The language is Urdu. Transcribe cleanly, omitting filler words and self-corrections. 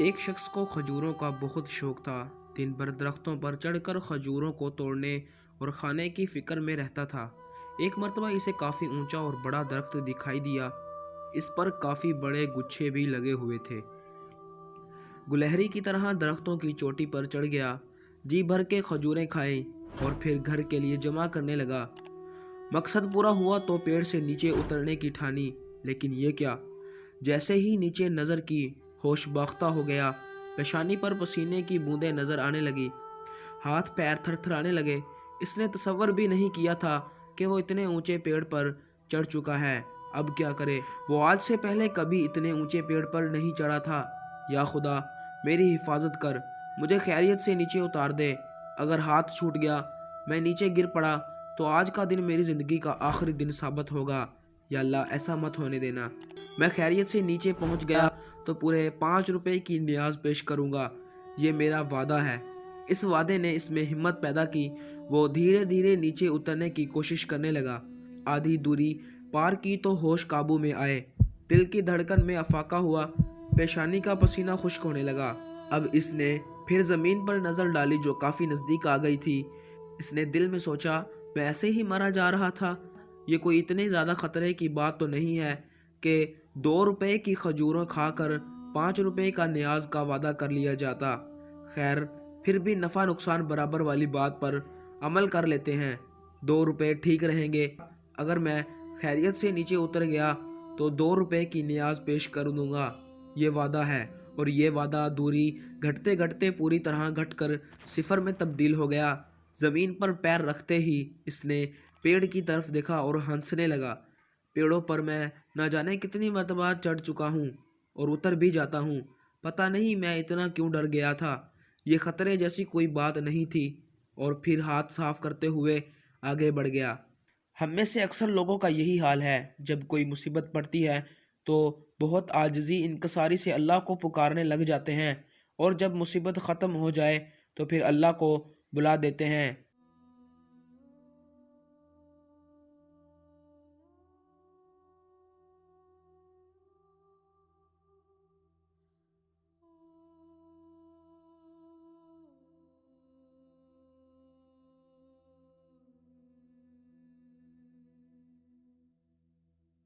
ایک شخص کو کھجوروں کا بہت شوق تھا۔ دن بھر درختوں پر چڑھ کر کھجوروں کو توڑنے اور کھانے کی فکر میں رہتا تھا۔ ایک مرتبہ اسے کافی اونچا اور بڑا درخت دکھائی دیا۔ اس پر کافی بڑے گچھے بھی لگے ہوئے تھے۔ گلہری کی طرح درختوں کی چوٹی پر چڑھ گیا، جی بھر کے کھجوریں کھائیں اور پھر گھر کے لیے جمع کرنے لگا۔ مقصد پورا ہوا تو پیڑ سے نیچے اترنے کی ٹھانی، لیکن یہ کیا! جیسے ہی نیچے نظر کی، ہوش باختہ ہو گیا۔ پیشانی پر پسینے کی بوندیں نظر آنے لگی، ہاتھ پیر تھر تھرانے لگے۔ اس نے تصور بھی نہیں کیا تھا کہ وہ اتنے اونچے پیڑ پر چڑھ چکا ہے۔ اب کیا کرے؟ وہ آج سے پہلے کبھی اتنے اونچے پیڑ پر نہیں چڑھا تھا۔ یا خدا، میری حفاظت کر، مجھے خیریت سے نیچے اتار دے۔ اگر ہاتھ چھوٹ گیا، میں نیچے گر پڑا تو آج کا دن میری زندگی کا آخری دن ثابت ہوگا۔ یا اللہ، ایسا مت ہونے دینا۔ میں خیریت سے نیچے پہنچ گیا تو پورے 5 روپے کی نیاز پیش کروں گا، یہ میرا وعدہ ہے۔ اس وعدے نے اس میں ہمت پیدا کی۔ وہ دھیرے دھیرے نیچے اترنے کی کوشش کرنے لگا۔ آدھی دوری پار کی تو ہوش قابو میں آئے۔ دل کی دھڑکن میں افاقہ ہوا، پیشانی کا پسینہ خشک ہونے لگا۔ اب اس نے پھر زمین پر نظر ڈالی جو کافی نزدیک آ گئی تھی۔ اس نے دل میں سوچا، میں ایسے ہی مرا جا رہا تھا۔ یہ کوئی اتنے زیادہ خطرے کی بات تو نہیں ہے کہ 2 روپے کی کھجوروں کھا کر 5 روپے کا نیاز کا وعدہ کر لیا جاتا۔ خیر، پھر بھی نفع نقصان برابر والی بات پر عمل کر لیتے ہیں۔ 2 روپے ٹھیک رہیں گے۔ اگر میں خیریت سے نیچے اتر گیا تو 2 روپے کی نیاز پیش کر دوں گا، یہ وعدہ ہے۔ اور یہ وعدہ دوری گھٹتے گھٹتے پوری طرح گھٹ کر 0 میں تبدیل ہو گیا۔ زمین پر پیر رکھتے ہی اس نے پیڑ کی طرف دیکھا اور ہنسنے لگا۔ پیڑوں پر میں نہ جانے کتنی مرتبہ چڑھ چکا ہوں اور اتر بھی جاتا ہوں۔ پتہ نہیں میں اتنا کیوں ڈر گیا تھا۔ یہ خطرے جیسی کوئی بات نہیں تھی۔ اور پھر ہاتھ صاف کرتے ہوئے آگے بڑھ گیا۔ ہم میں سے اکثر لوگوں کا یہی حال ہے۔ جب کوئی مصیبت پڑتی ہے تو بہت عاجزی انکساری سے اللہ کو پکارنے لگ جاتے ہیں، اور جب مصیبت ختم ہو جائے تو پھر اللہ کو بلا دیتے ہیں۔